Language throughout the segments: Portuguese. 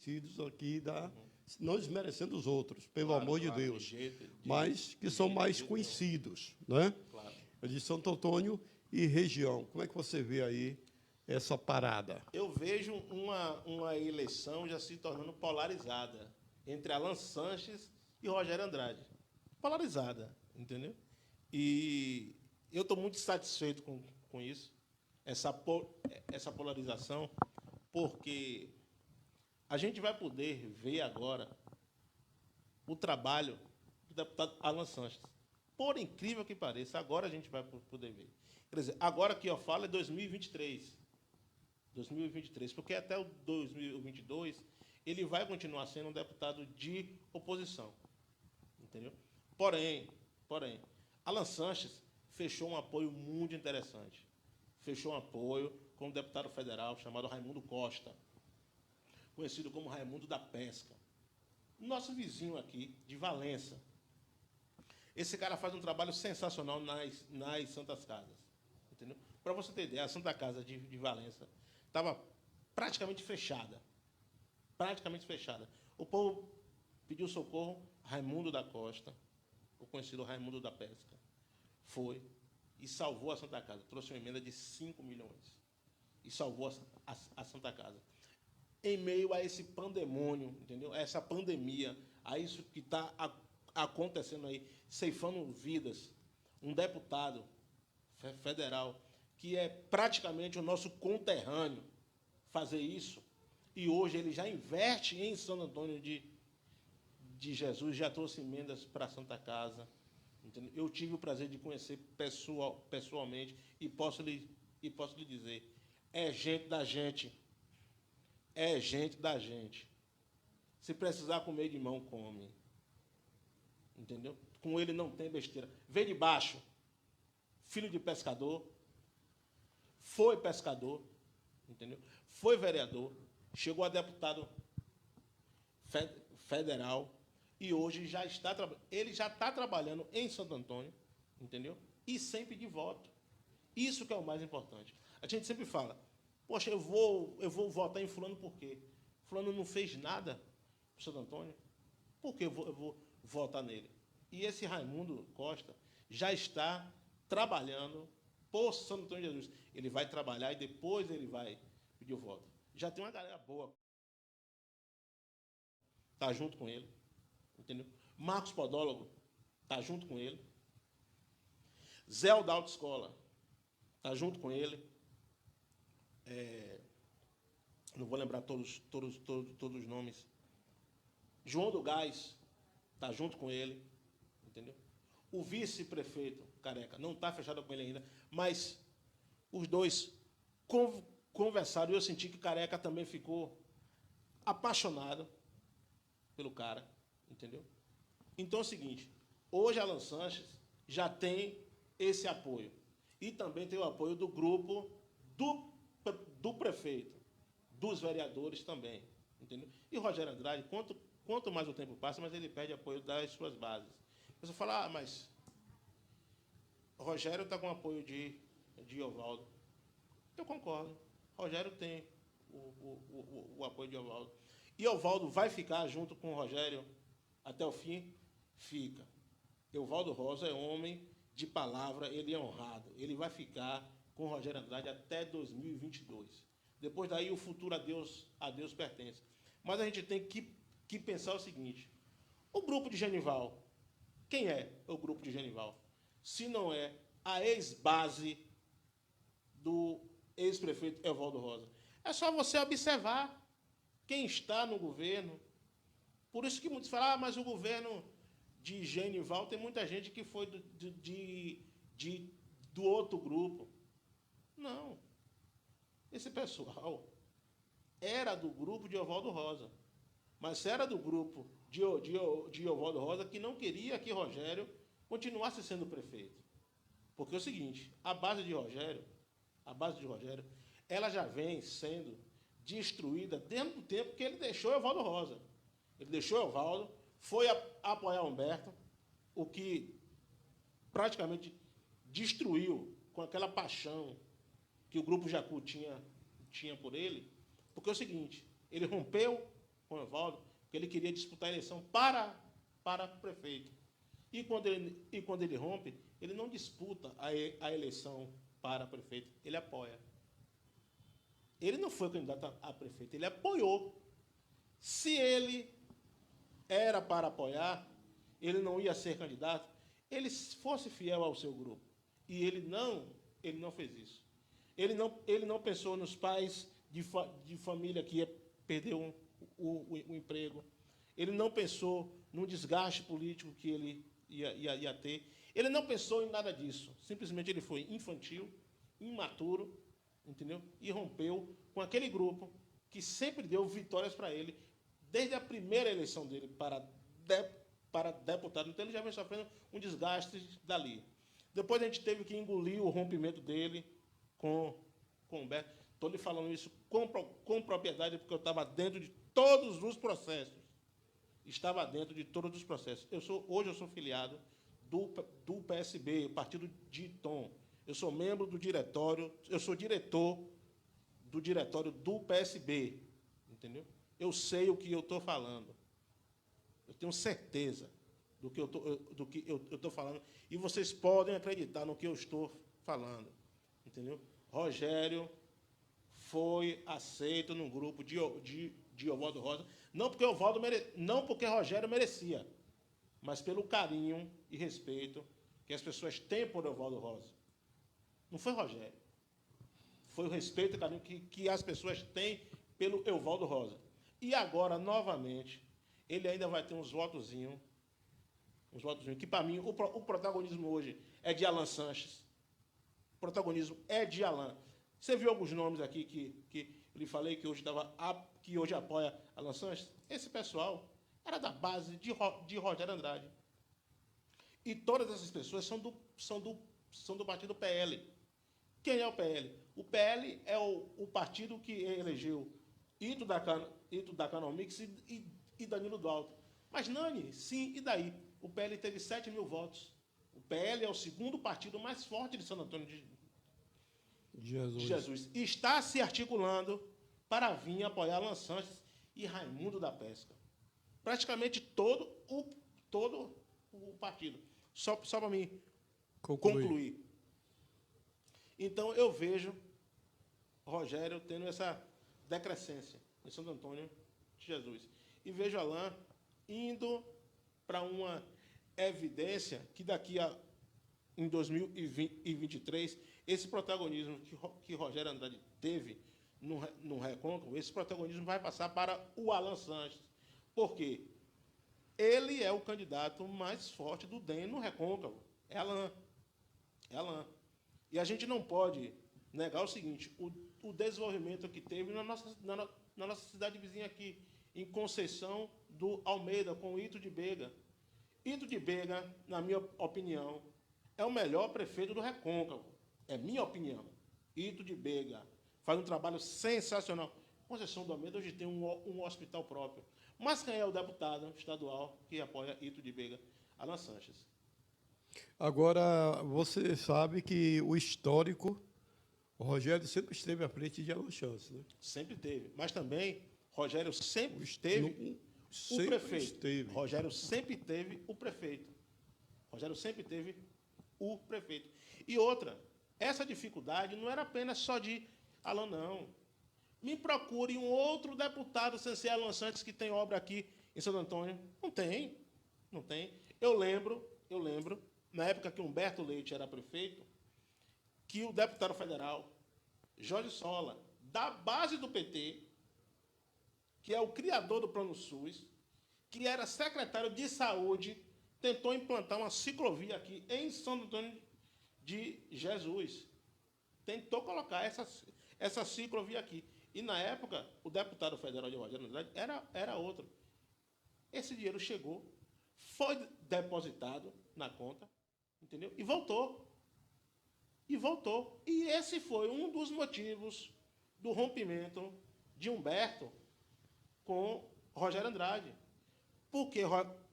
conhecidos aqui, não desmerecendo os outros, pelo Claro, amor de claro, Deus, de mas que são mais jeito conhecidos, né? Claro. De Santo Antônio e região. Como é que você vê aí essa parada? Eu vejo uma eleição já se tornando polarizada entre Alan Sanches e Rogério Andrade. Polarizada, entendeu? E eu estou muito satisfeito com isso, essa polarização, porque a gente vai poder ver agora o trabalho do deputado Alan Sanches. Por incrível que pareça, agora a gente vai poder ver. Quer dizer, agora que eu falo é 2023. 2023, porque até o 2022 ele vai continuar sendo um deputado de oposição, entendeu? Porém, Alan Sanches fechou um apoio muito interessante. Fechou um apoio com um deputado federal chamado Raimundo Costa, conhecido como Raimundo da Pesca, nosso vizinho aqui de Valença. Esse cara faz um trabalho sensacional nas Santas Casas, entendeu? Para você ter ideia, a Santa Casa de Valença estava praticamente fechada. Praticamente fechada. O povo pediu socorro, Raimundo da Costa, o conhecido Raimundo da Pesca, foi e salvou a Santa Casa. Trouxe uma emenda de 5 milhões. E salvou a Santa Casa. Em meio a esse pandemônio, entendeu? A essa pandemia, a isso que está acontecendo aí, ceifando vidas, um deputado federal que é praticamente o nosso conterrâneo, fazer isso, e hoje ele já investe em Santo Antônio de Jesus, já trouxe emendas para a Santa Casa. Entendeu? Eu tive o prazer de conhecer pessoalmente e posso lhe dizer, é gente da gente. É gente da gente. Se precisar comer de mão, come. Entendeu? Com ele não tem besteira. Vem de baixo, filho de pescador, foi pescador, entendeu? Foi vereador, chegou a deputado federal e hoje já está ele já está trabalhando em Santo Antônio, entendeu? E sem pedir voto. Isso que é o mais importante. A gente sempre fala, poxa, eu vou votar em fulano por quê? Fulano não fez nada para Santo Antônio, por que eu vou votar nele? E esse Raimundo Costa já está trabalhando por Santo Antônio de Jesus. Ele vai trabalhar e depois ele vai pedir o voto. Já tem uma galera boa. Está junto com ele. Entendeu? Marcos Podólogo está junto com ele. Zé da Autoescola está junto com ele. Não vou lembrar todos os nomes. João do Gás está junto com ele. Entendeu? O vice-prefeito Careca não está fechado com ele ainda, mas os dois conversaram e eu senti que Careca também ficou apaixonado pelo cara, entendeu? Então é o seguinte, hoje Alan Sanches já tem esse apoio e também tem o apoio do grupo do prefeito, dos vereadores também, entendeu? E Rogério Andrade, quanto mais o tempo passa, mais ele perde apoio das suas bases. Você fala, mas Rogério está com apoio de Ovaldo. Eu concordo. Rogério tem o apoio de Ovaldo. E Ovaldo vai ficar junto com o Rogério até o fim? Fica. Evaldo Rosa é homem de palavra, ele é honrado. Ele vai ficar com o Rogério Andrade até 2022. Depois daí, o futuro a Deus pertence. Mas a gente tem que pensar o seguinte, o grupo de Genival, quem é o grupo de Genival? Se não é a ex-base do ex-prefeito Evaldo Rosa. É só você observar quem está no governo. Por isso que muitos falam, mas o governo de Genival tem muita gente que foi do outro grupo. Não. Esse pessoal era do grupo de Evaldo Rosa. Mas era do grupo de Evaldo Rosa que não queria que Rogério continuasse sendo prefeito. Porque é o seguinte, a base de Rogério, ela já vem sendo destruída desde o tempo que ele deixou Evaldo Rosa. Ele deixou Evaldo, foi apoiar Humberto, o que praticamente destruiu com aquela paixão que o Grupo Jacu tinha por ele, porque é o seguinte, ele rompeu com o Evaldo, porque ele queria disputar a eleição para prefeito. E quando ele rompe, ele não disputa a eleição para prefeito, ele apoia. Ele não foi candidato a prefeito, ele apoiou. Se ele era para apoiar, ele não ia ser candidato, ele fosse fiel ao seu grupo. E ele não fez isso. Ele não pensou nos pais de família que ia perder o emprego. Ele não pensou no desgaste político que ele ia ter. Ele não pensou em nada disso. Simplesmente ele foi infantil, imaturo, entendeu? E rompeu com aquele grupo que sempre deu vitórias para ele, desde a primeira eleição dele para deputado. Então ele já vem sofrendo um desgaste dali. Depois a gente teve que engolir o rompimento dele com o Humberto. Estou lhe falando isso com propriedade, porque eu estava dentro de todos os processos. Estava dentro de todos os processos. Hoje eu sou filiado do PSB, Partido de Tom. Eu sou membro do diretório, eu sou diretor do diretório do PSB. Entendeu? Eu sei o que eu estou falando. Eu tenho certeza do que eu estou falando. E vocês podem acreditar no que eu estou falando. Entendeu? Rogério foi aceito num grupo de Evaldo Rosa, não porque Rogério merecia, mas pelo carinho e respeito que as pessoas têm por Evaldo Rosa. Não foi Rogério. Foi o respeito e carinho que as pessoas têm pelo Evaldo Rosa. E agora, novamente, ele ainda vai ter uns votozinhos, que, para mim, o protagonismo hoje é de Alan Sanches. O protagonismo é de Alan. Você viu alguns nomes aqui que eu lhe falei que hoje apoia Alan Sanches? Esse pessoal era da base de Rogério Andrade. E todas essas pessoas são do partido PL. Quem é o PL? O PL é o partido que elegeu Ito da Canomix e Danilo Dualto. Mas, Nani, sim, e daí? O PL teve 7 mil votos. O PL é o segundo partido mais forte de Santo Antônio de Jesus. E está se articulando para vir apoiar Alan Sanches e Raimundo da Pesca. Praticamente todo o partido. Só para mim concluir. Então, eu vejo Rogério tendo essa decrescência em Santo Antônio de Jesus. E vejo Alan indo para uma evidência que em 2023, esse protagonismo que Rogério Andrade teve no Recôncavo, esse protagonismo vai passar para o Alan Sanches. Por quê? Ele é o candidato mais forte do DEM no Recôncavo. É Alan. E a gente não pode negar o seguinte, o desenvolvimento que teve na nossa cidade vizinha aqui, em Conceição do Almeida, com o Ito de Bega. Ito de Bega, na minha opinião, é o melhor prefeito do Recôncavo. É minha opinião. Ito de Bega faz um trabalho sensacional. Conceição do Almeida hoje tem um hospital próprio. Mas quem é o deputado estadual que apoia Ito de Bega? Alan Sanches. Agora, você sabe que o histórico, o Rogério sempre esteve à frente de Alan Sanches, né? Sempre teve. Mas também, Rogério sempre esteve o prefeito. Rogério sempre teve o prefeito. Rogério sempre teve o prefeito. E outra, essa dificuldade não era apenas só de Alan, não. Me procure um outro deputado sem ser Alan Sanches que tem obra aqui em Santo Antônio. Não tem. Eu lembro, na época que Humberto Leite era prefeito, que o deputado federal, Jorge Sola, da base do PT, que é o criador do Plano SUS, que era secretário de Saúde, tentou implantar uma ciclovia aqui em Santo Antônio de Jesus. Tentou colocar essa ciclovia aqui. E, na época, o deputado federal de Rogério Andrade era outro. Esse dinheiro chegou, foi depositado na conta, entendeu? E voltou. E esse foi um dos motivos do rompimento de Humberto com Rogério Andrade. Porque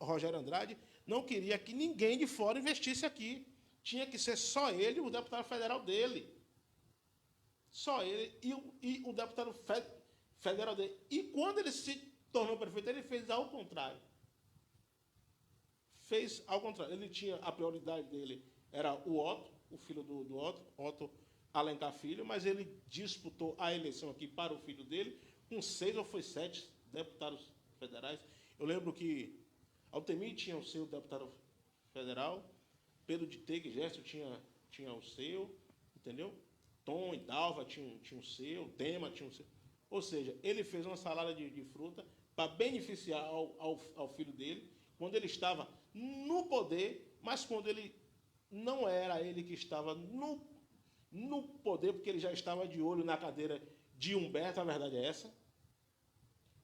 Rogério Andrade não queria que ninguém de fora investisse aqui. Tinha que ser só ele e o deputado federal dele. Só ele e o deputado federal dele. E quando ele se tornou prefeito, ele fez ao contrário. Fez ao contrário. Ele tinha, a prioridade dele era o Otto, o filho do Otto Alencar Filho, mas ele disputou a eleição aqui para o filho dele com 6 ou foi 7 deputados federais. Eu lembro que Altemir tinha o seu deputado federal, Pedro de Tegue Gesto tinha o seu, entendeu? Tom e Dalva tinham o seu, Tema tinha o seu. Ou seja, ele fez uma salada de fruta para beneficiar ao filho dele, quando ele estava no poder, mas quando ele não era ele que estava no poder, porque ele já estava de olho na cadeira de Humberto, a verdade é essa,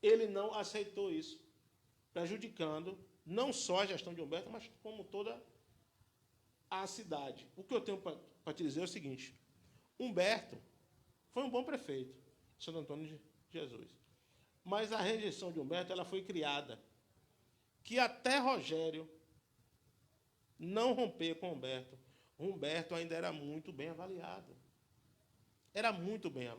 ele não aceitou isso, prejudicando não só a gestão de Humberto, mas como toda a cidade. O que eu tenho para te dizer é o seguinte: Humberto foi um bom prefeito, Santo Antônio de Jesus, mas a rejeição de Humberto ela foi criada que até Rogério não romper com Humberto, Humberto ainda era muito bem avaliado. Era muito bem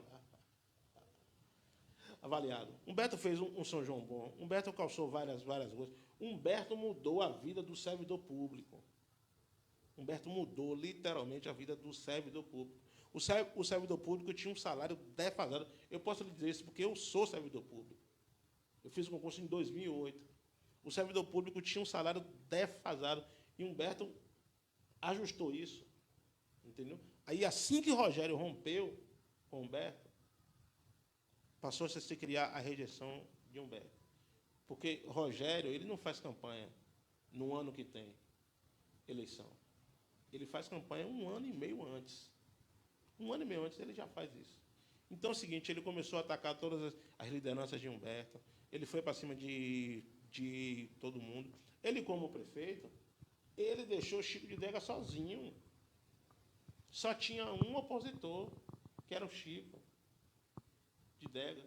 avaliado. Humberto fez um São João bom, Humberto calçou várias ruas, Humberto mudou a vida do servidor público. Humberto mudou literalmente a vida do servidor público. O servidor público tinha um salário defasado. Eu posso lhe dizer isso porque eu sou servidor público. Eu fiz o concurso em 2008. O servidor público tinha um salário defasado. E Humberto ajustou isso. Entendeu? Aí, assim que Rogério rompeu com Humberto, passou-se a se criar a rejeição de Humberto. Porque Rogério ele não faz campanha no ano que tem eleição. Ele faz campanha 1 ano e meio antes. 1 ano e meio antes ele já faz isso. Então é o seguinte, ele começou a atacar todas as lideranças de Humberto, ele foi para cima de todo mundo. Ele, como prefeito, ele deixou Chico de Dega sozinho. Só tinha um opositor, que era o Chico de Dega.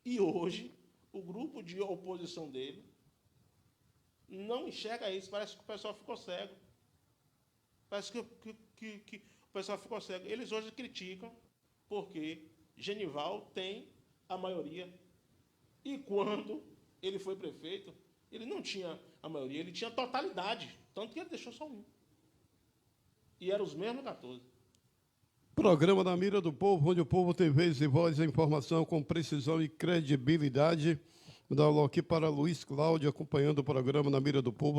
E hoje, o grupo de oposição dele não enxerga isso. Parece que o pessoal ficou cego. Parece que o pessoal ficou cego. Eles hoje criticam porque Genival tem a maioria. E quando ele foi prefeito, ele não tinha a maioria, ele tinha totalidade. Tanto que ele deixou só um. E eram os mesmos 14. Programa na Mira do Povo, onde o povo tem vez e voz, a informação com precisão e credibilidade. Vou dar aula aqui para Luiz Cláudio, acompanhando o programa na Mira do Povo.